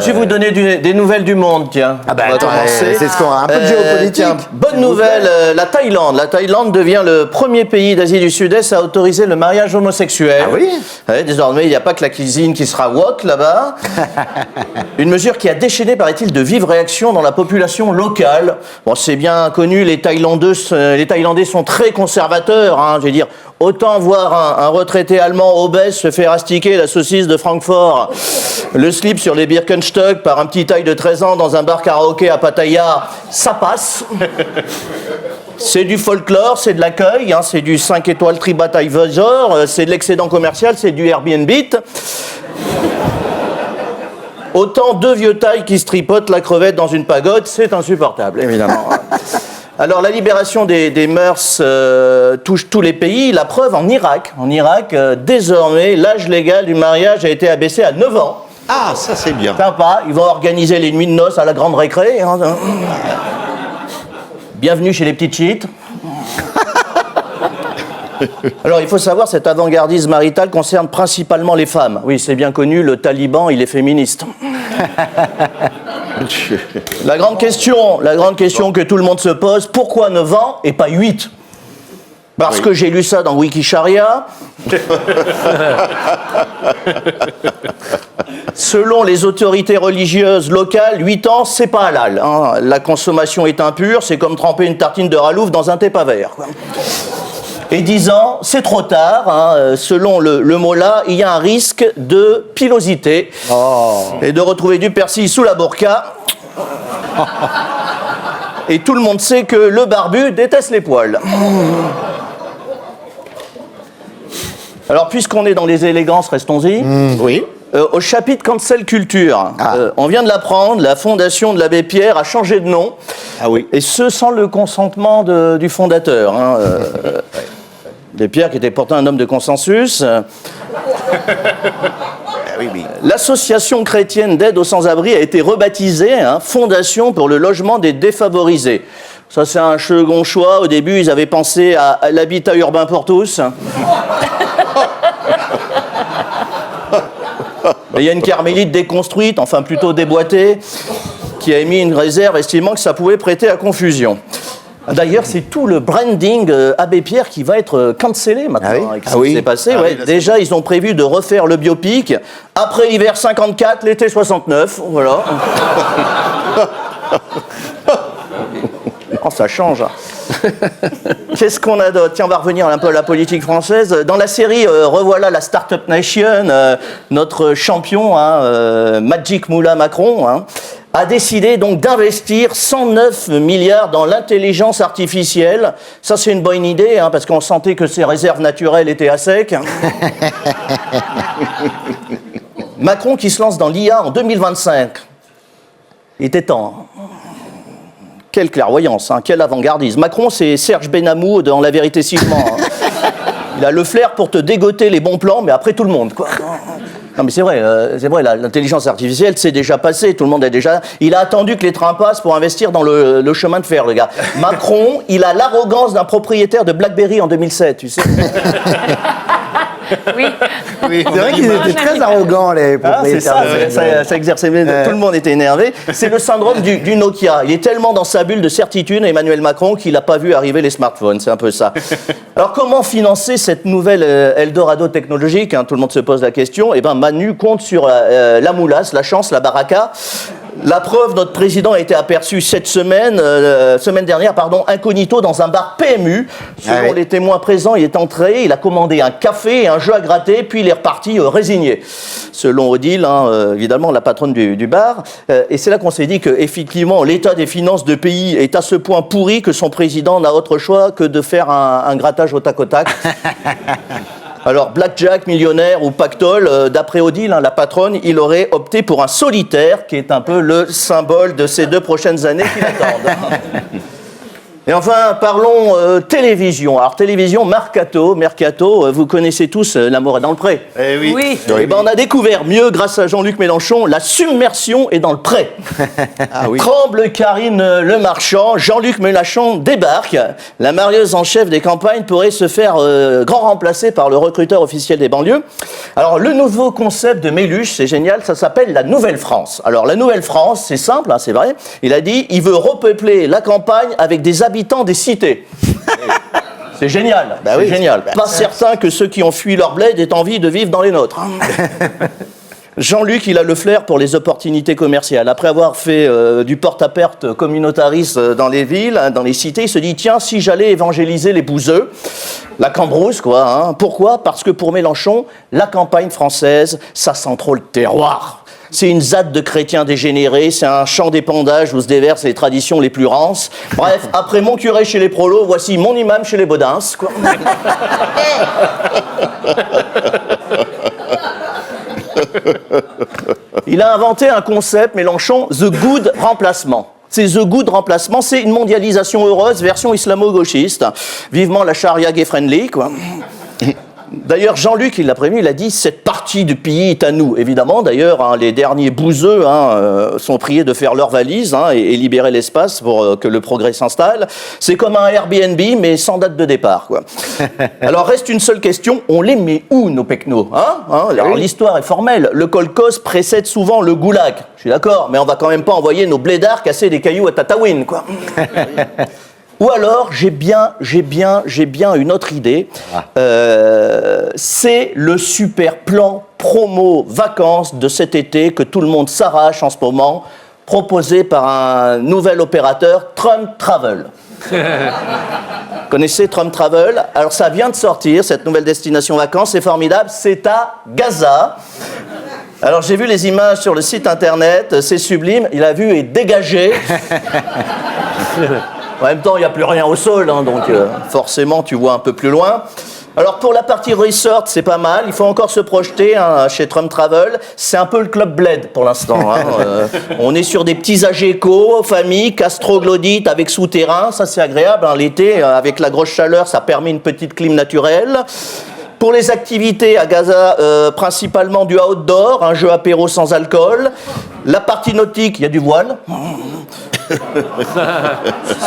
je vais vous donner des nouvelles du monde, tiens. Ah bah, on va commencer. c'est ce qu'on a. Un peu de géopolitique. Tiens, bonne nouvelle, la Thaïlande. La Thaïlande devient le premier pays d'Asie du Sud-Est à autoriser le mariage homosexuel. Ah oui? Ouais, désormais, il n'y a pas que la cuisine qui sera woke là-bas. Une mesure qui a déchaîné, paraît-il, de vives réactions dans la population locale. Bon, c'est bien connu, les Thaïlandais sont très conservateurs, hein, je veux dire. Autant voir un retraité allemand obèse se faire astiquer la saucisse de Francfort, le slip sur les Birkenstock par un petit taille de 13 ans dans un bar karaoké à Pattaya, ça passe. C'est du folklore, c'est de l'accueil, hein, c'est du 5 étoiles TripAdvisor, c'est de l'excédent commercial, c'est du Airbnb. Autant deux vieux tailles qui se tripotent la crevette dans une pagode, c'est insupportable, évidemment. Alors, la libération des mœurs touche tous les pays. La preuve, en Irak. En Irak, désormais, l'âge légal du mariage a été abaissé à 9 ans. Ah, ça c'est bien. Sympa. Ils vont organiser les nuits de noces à la grande récré. Hein. Bienvenue chez les petites chiites. Alors, il faut savoir, cet avant-gardisme marital concerne principalement les femmes. Oui, c'est bien connu, le taliban, il est féministe. La grande question que tout le monde se pose, pourquoi 9 ans et pas 8 ? Parce que j'ai lu ça dans Wikisharia. Selon les autorités religieuses locales, 8 ans, c'est pas halal. Hein. La consommation est impure, c'est comme tremper une tartine de ralouf dans un thé pas vert. Quoi. Et 10 ans, c'est trop tard. Hein. Selon le mollah, il y a un risque de pilosité et de retrouver du persil sous la burqa. Et tout le monde sait que le barbu déteste les poils. Alors, puisqu'on est dans les élégances, restons-y. Oui. Au chapitre Cancel Culture, on vient de l'apprendre, la fondation de l'abbé Pierre a changé de nom. Ah oui. Et ce sans le consentement du fondateur. Hein. L'abbé Pierre, qui était pourtant un homme de consensus. L'association chrétienne d'aide aux sans-abri a été rebaptisée Fondation pour le logement des défavorisés. Ça, c'est un second choix. Au début, ils avaient pensé à l'habitat urbain pour tous. Il y a une carmélite déconstruite, enfin plutôt déboîtée, qui a émis une réserve estimant que ça pouvait prêter à confusion. D'ailleurs, c'est tout le branding Abbé Pierre qui va être cancellé maintenant. Avec ce qui s'est passé. Déjà, ils ont prévu de refaire le biopic après l'hiver 54, l'été 69. Voilà. Oh, ça change. Qu'est-ce qu'on a d'autre ? Tiens, on va revenir un peu à la politique française. Dans la série Revoilà la Startup Nation, notre champion, Magic Moula Macron, a décidé donc d'investir 109 milliards dans l'intelligence artificielle. Ça, c'est une bonne idée, parce qu'on sentait que ses réserves naturelles étaient à sec. Macron qui se lance dans l'IA en 2025. Il était temps. Quelle clairvoyance, quel avant-gardisme. Macron, c'est Serge Benamou dans La Vérité si je mens. Il a le flair pour te dégoter les bons plans, mais après tout le monde, quoi. Non mais c'est vrai, l'intelligence artificielle, c'est déjà passé, tout le monde est déjà... Il a attendu que les trains passent pour investir dans le chemin de fer, le gars. Macron, il a l'arrogance d'un propriétaire de BlackBerry en 2007, tu sais. Oui. C'est vrai qu'ils étaient très arrogants, les propriétaires. Ça exerçait, tout le monde était énervé. C'est le syndrome du Nokia. Il est tellement dans sa bulle de certitude, Emmanuel Macron, qu'il n'a pas vu arriver les smartphones. C'est un peu ça. Alors, comment financer cette nouvelle Eldorado technologique ? Tout le monde se pose la question. Eh bien, Manu compte sur la moulasse, la chance, la baraka. La preuve, notre président a été aperçu cette semaine dernière, incognito dans un bar PMU. Selon les témoins présents, il est entré, il a commandé un café et un jeu à gratter, puis il est reparti résigné. Selon Odile, évidemment, la patronne du bar. Et c'est là qu'on s'est dit qu'effectivement, l'état des finances de pays est à ce point pourri que son président n'a autre choix que de faire un grattage au tac au tac. Alors, blackjack, millionnaire ou pactole, d'après Odile, la patronne, il aurait opté pour un solitaire, qui est un peu le symbole de ces 2 prochaines années qui l'attendent. Et enfin, parlons télévision. Alors, télévision, Mercato, vous connaissez tous L'amour est dans le pré. Eh oui. Oui. Eh ben, on a découvert mieux, grâce à Jean-Luc Mélenchon, la submersion est dans le pré. Ah oui. Tremble Karine Le Marchand, Jean-Luc Mélenchon débarque. La marieuse en chef des campagnes pourrait se faire grand remplacer par le recruteur officiel des banlieues. Alors, le nouveau concept de Méluche, c'est génial, ça s'appelle la Nouvelle-France. Alors, la Nouvelle-France, c'est simple, hein, c'est vrai. Il a dit, il veut repeupler la campagne avec des habitants des cités. C'est génial, Bah c'est oui. génial. Pas certain que ceux qui ont fui leur bled aient envie de vivre dans les nôtres. Jean-Luc, il a le flair pour les opportunités commerciales. Après avoir fait du porte-à-perte communautariste dans les villes, hein, dans les cités, il se dit, tiens, si j'allais évangéliser les bouseux, la Cambrousse, quoi. Hein. Pourquoi ? Parce que pour Mélenchon, la campagne française, ça sent trop le terroir. C'est une ZAD de chrétiens dégénérés, c'est un champ d'épandage où se déversent les traditions les plus rances. Bref, après mon curé chez les prolos, voici mon imam chez les bodins, quoi. Il a inventé un concept, Mélenchon, The Good Remplacement. C'est The Good Remplacement, c'est une mondialisation heureuse version islamo-gauchiste. Vivement la charia gay-friendly, quoi. D'ailleurs, Jean-Luc, il l'a prévenu, il a dit « cette partie du pays est à nous ». Évidemment, d'ailleurs, hein, les derniers bouseux sont priés de faire leurs valises et libérer l'espace pour que le progrès s'installe. C'est comme un Airbnb, mais sans date de départ, quoi. Alors, reste une seule question, on les met où, nos pecnos, hein. Alors, l'histoire est formelle. Le kolkhoz précède souvent le goulag. Je suis d'accord, mais on va quand même pas envoyer nos blédards casser des cailloux à Tataouine, quoi. Ou alors, j'ai bien une autre idée. C'est le super plan promo vacances de cet été que tout le monde s'arrache en ce moment, proposé par un nouvel opérateur, Trump Travel. Connaissez Trump Travel? Alors ça vient de sortir, cette nouvelle destination vacances, c'est formidable, c'est à Gaza. Alors j'ai vu les images sur le site internet, c'est sublime, la vue est dégagée. En même temps, il n'y a plus rien au sol, hein, donc forcément, tu vois un peu plus loin. Alors, pour la partie resort, c'est pas mal. Il faut encore se projeter hein, chez Trump Travel. C'est un peu le club Bled pour l'instant. Hein. On est sur des petits AGECO, famille, castroglodite avec souterrain. Ça, c'est agréable. Hein, l'été, avec la grosse chaleur, ça permet une petite clim naturelle. Pour les activités à Gaza, principalement du outdoor, un jeu apéro sans alcool. La partie nautique, il y a du voile.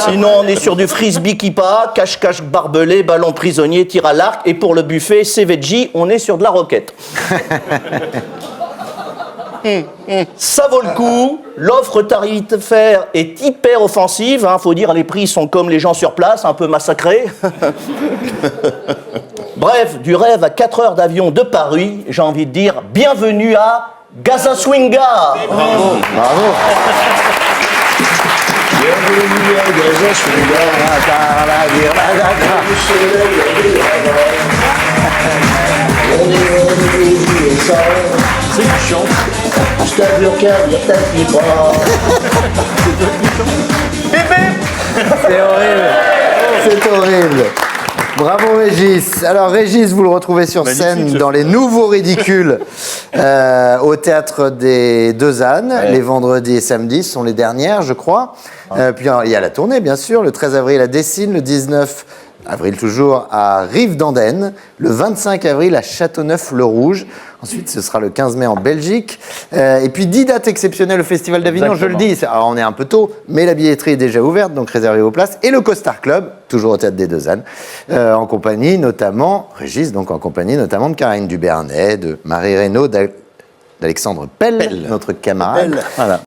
Sinon, on est sur du frisbee kippa, cache-cache barbelé, ballon prisonnier, tir à l'arc. Et pour le buffet, c'est veggie, on est sur de la roquette. Ça vaut le coup. L'offre tarifaire est hyper offensive. Hein, faut dire, les prix sont comme les gens sur place, un peu massacrés. Bref, du rêve à 4 heures d'avion de Paris, j'ai envie de dire bienvenue à Gaza Swinga. Bravo. Bravo. Bienvenue à Gaza Swinga. On est ça. C'est du chant. Je tape le cœur, il tape pas. C'est horrible. C'est horrible. Bravo Régis. Alors Régis, vous le retrouvez sur scène dans Les Nouveaux Ridicules au Théâtre des Deux Ânes. Ouais. Les vendredis et samedis sont les dernières, je crois. Puis il y a la tournée, bien sûr. Le 13 avril à Dessines, le 19 avril toujours à Rive-d'Andenne, le 25 avril à Châteauneuf-le-Rouge. Ensuite, ce sera le 15 mai en Belgique. Et puis 10 dates exceptionnelles au Festival d'Avignon, je le dis. Alors, on est un peu tôt, mais la billetterie est déjà ouverte, donc réservez vos places. Et le Costard Club, toujours au Théâtre des Deux Ânes, en compagnie notamment, Régis, donc en compagnie notamment de Karine Dubernay, de Marie Reynaud, d'Alexandre Pell, notre camarade. Voilà.